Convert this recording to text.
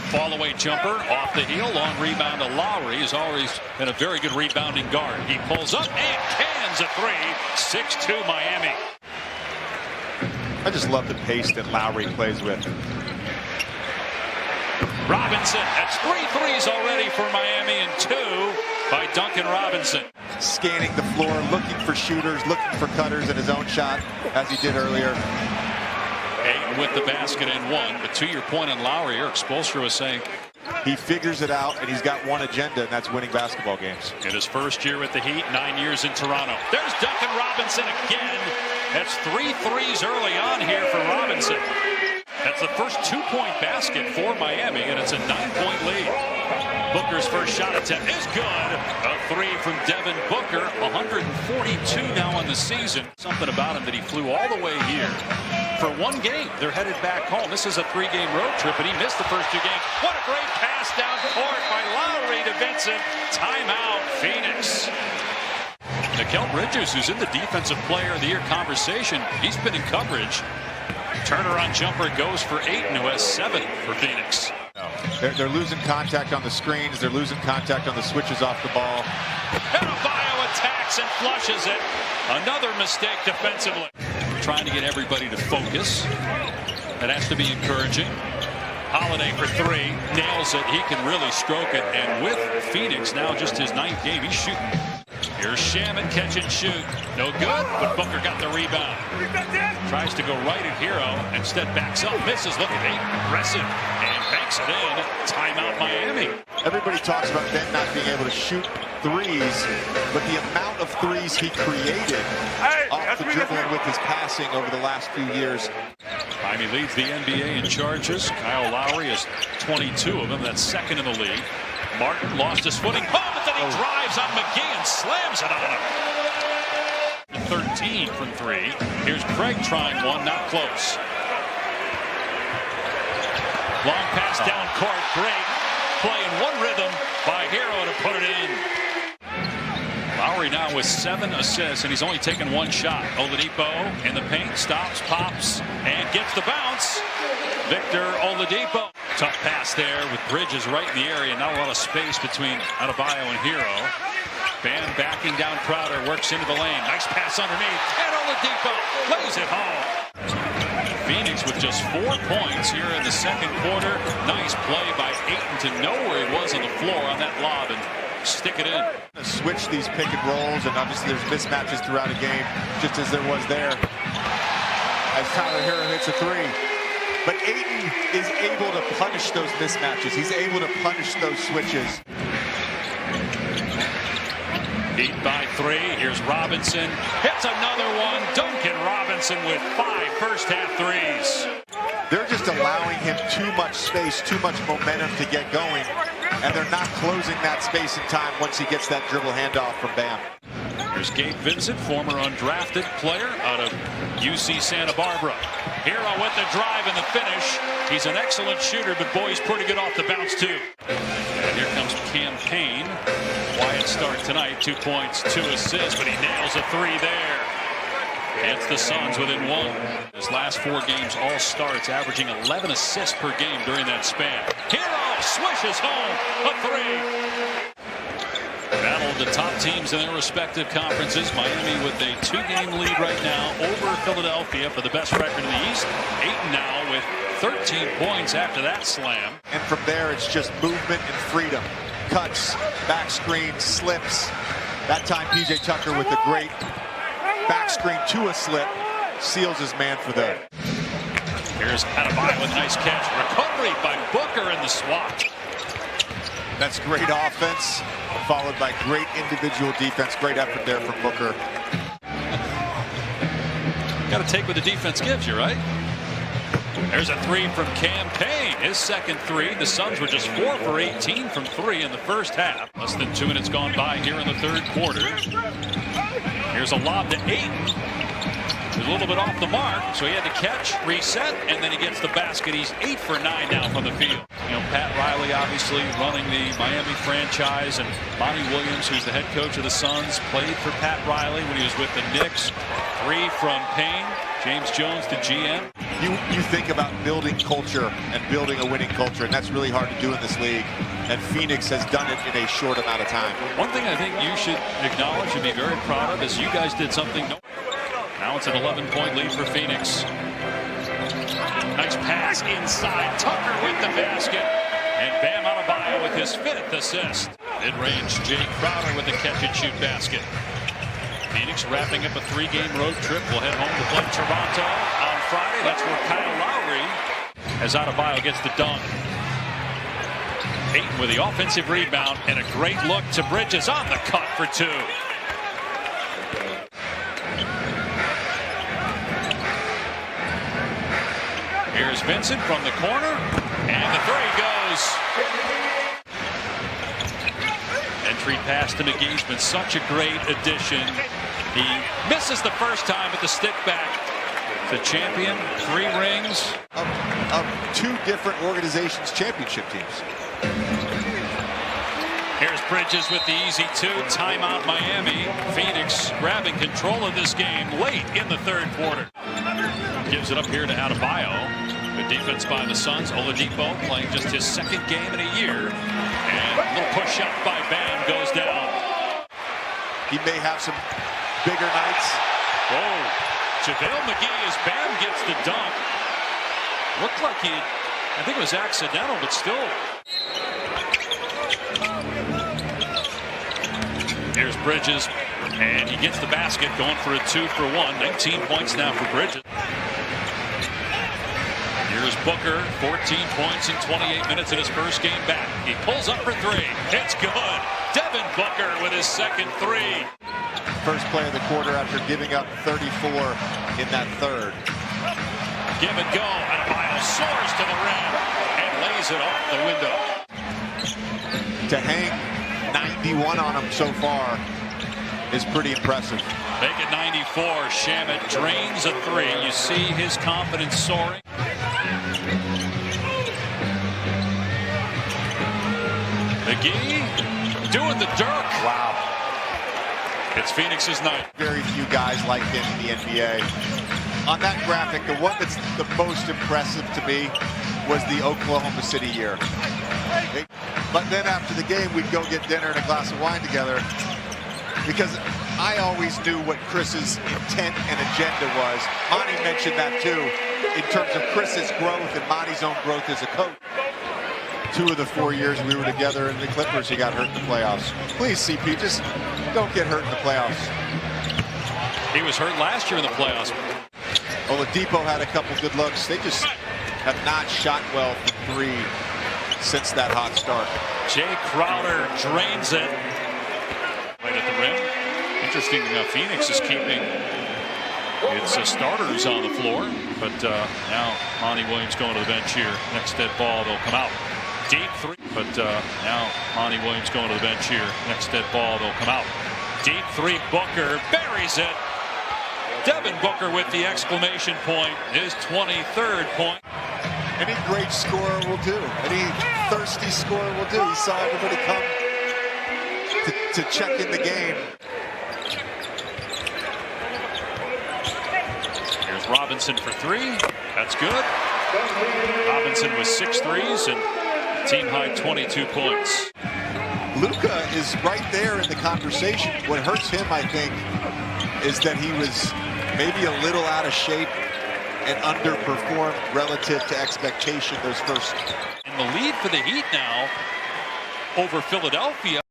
Fall-away jumper off the heel. Long rebound to Lowry. He's always been a very good rebounding guard. He pulls up and cans a three. 6-2 Miami. I just love the pace that Lowry plays with. Robinson. That's 3 threes already for Miami and 2 by Duncan Robinson. Scanning the floor, looking for shooters, looking for cutters in his own shot, as he did earlier. Ayton with the basket and 1. But to your point on Lowry, Eric Spoelstra was saying he figures it out, and he's got one agenda, and that's winning basketball games. In his first year with the Heat, 9 years in Toronto. There's Duncan Robinson again. That's 3 threes early on here for Robinson. That's the first 2-point basket for Miami, and it's a 9-point lead. Booker's first shot attempt is good. A 3 from Devin Booker, 142 now on the season. Something about him that he flew all the way here for 1 game. They're headed back home. This is a 3-game road trip, and he missed the first 2 games. What a great pass down court by Lowry to Vincent. Timeout, Phoenix. Mikal Bridges, who's in the Defensive Player of the Year conversation, he's been in coverage. Turnaround jumper goes for Ayton, who has 7 for Phoenix. They're losing contact on the screens. They're losing contact on the switches off the ball. Adebayo attacks and flushes it. Another mistake defensively. Trying to get everybody to focus. That has to be encouraging. Holiday for 3. Nails it. He can really stroke it. And with Phoenix now just his 9th game, he's shooting. Here's Shaman, catch and shoot. No good, but Booker got the rebound. Tries to go right at Hero. Instead backs up, misses. Look at Ayton, aggressive, and banks it in. Timeout Miami. Everybody talks about Ben not being able to shoot threes, but the amount of threes he created off the dribble and with his passing over the last few years. Miami leads the NBA in charges. Kyle Lowry has 22 of them. That's 2nd in the league. Martin lost his footing. Oh, but then he drives on McGee and slams it on him. 13 from 3. Here's Craig trying one, not close. Long pass down court. Great play in one rhythm by Hero to put it in. Lowry now with 7 assists, and he's only taken 1 shot. Oladipo in the paint, stops, pops, and gets the bounce. Victor Oladipo. Tough pass there with Bridges right in the area. Not a lot of space between Adebayo and Hero. Bam backing down Crowder, works into the lane. Nice pass underneath, and Oladipo lays it home. Phoenix with just 4 points here in the 2nd quarter. Nice play by Ayton to know where he was on the floor on that lob and stick it in. Switch these pick and rolls, and obviously there's mismatches throughout a game, just as there was there. As Tyler Hero hits a 3. But Ayton is able to punish those mismatches. He's able to punish those switches. Heat by 3. Here's Robinson. Hits another one. Duncan Robinson with 5 first-half threes. They're just allowing him too much space, too much momentum to get going. And they're not closing that space in time once he gets that dribble handoff from Bam. Here's Gabe Vincent, former undrafted player out of UC Santa Barbara. Hero with the drive and the finish. He's an excellent shooter, but boy, he's pretty good off the bounce too. And here comes Campaign. Quiet start tonight, 2 points, 2 assists, but he nails a 3 there. It's the Suns within 1. His last 4 games all starts, averaging 11 assists per game during that span. Hero swishes home a 3. Battle of the top teams in their respective conferences. Miami with a 2-game lead right now over Philadelphia for the best record in the East. Ayton now with 13 points after that slam. And from there, it's just movement and freedom. Cuts, back screen, slips. That time, P.J. Tucker with a great back screen to a slip. Seals his man for that. Here's Adebayo with a nice catch. Recovery by Booker in the swat. That's great offense, followed by great individual defense. Great effort there from Booker. Got to take what the defense gives you, right? There's a 3 from Campaign. His 2nd 3. The Suns were just 4 for 18 from 3 in the first half. Less than 2 minutes gone by here in the 3rd quarter. Here's a lob to Ayton. He was a little bit off the mark, so he had to catch, reset, and then he gets the basket. He's 8 for 9 now from the field. You know, Pat Riley obviously running the Miami franchise, and Monty Williams, who's the head coach of the Suns, played for Pat Riley when he was with the Knicks. 3 from Payne. James Jones, the GM. you think about building culture and building a winning culture, and that's really hard to do in this league. And Phoenix has done it in a short amount of time. One thing I think you should acknowledge and be very proud of is you guys did something. Now it's an 11-point lead for Phoenix. Nice pass inside. Tucker with the basket. And Bam Adebayo with his 5th assist. Mid-range, Jay Crowder with the catch-and-shoot basket. Phoenix wrapping up a 3-game road trip. Will head home to play Toronto on Friday. That's where Kyle Lowry, as Adebayo gets the dunk. Ayton with the offensive rebound and a great look to Bridges on the cut for 2. Here's Vincent from the corner, and the 3 goes. Entry pass to McGee's been such a great addition. He misses the first time at the stick back. The champion, 3 rings. Of 2 different organizations' championship teams. Here's Bridges with the easy 2. Timeout Miami. Phoenix grabbing control of this game late in the 3rd quarter. Gives it up here to Adebayo. Good defense by the Suns. Oladipo playing just his 2nd game in a year. And a little push up by Bam goes down. He may have some bigger nights. Whoa. JaVale McGee as Bam gets the dunk. Looked like I think it was accidental, but still. Here's Bridges, and he gets the basket, going for a 2-for-1. 19 points now for Bridges. Here's Booker, 14 points in 28 minutes in his first game back. He pulls up for 3. It's good. Devin Booker with his 2nd 3. First play of the quarter after giving up 34 in that 3rd. Give and go. Adebayo soars to the rim and lays it off the window. To hang 91 on him so far is pretty impressive. Make it 94. Shamet drains a 3. You see his confidence soaring. McGee doing the Dirk. Wow. It's Phoenix's night. Very few guys like him in the NBA. On that graphic, the one that's the most impressive to me was the Oklahoma City year. But then after the game, we'd go get dinner and a glass of wine together, because I always knew what Chris's intent and agenda was. Monty mentioned that too, in terms of Chris's growth and Monty's own growth as a coach. 2 of the 4 years we were together in the Clippers, he got hurt in the playoffs. Please, CP, just don't get hurt in the playoffs. He was hurt last year in the playoffs. Oladipo had a couple good looks. They just have not shot well from 3 since that hot start. Jay Crowder drains it right at the rim. Interesting, Phoenix is keeping its starters on the floor, but now Monty Williams going to the bench here. Next dead ball, they'll come out. Deep 3, but now Monty Williams going to the bench here. Next dead ball, they'll come out. Deep 3, Booker buries it. Devin Booker with the exclamation point, his 23rd point. Any great scorer will do. Any thirsty scorer will do. He saw everybody come to check in the game. Here's Robinson for 3. That's good. Robinson with 6 threes and team-high 22 points. Luka is right there in the conversation. What hurts him, I think, is that he was maybe a little out of shape and underperformed relative to expectation those first. In the lead for the Heat now over Philadelphia.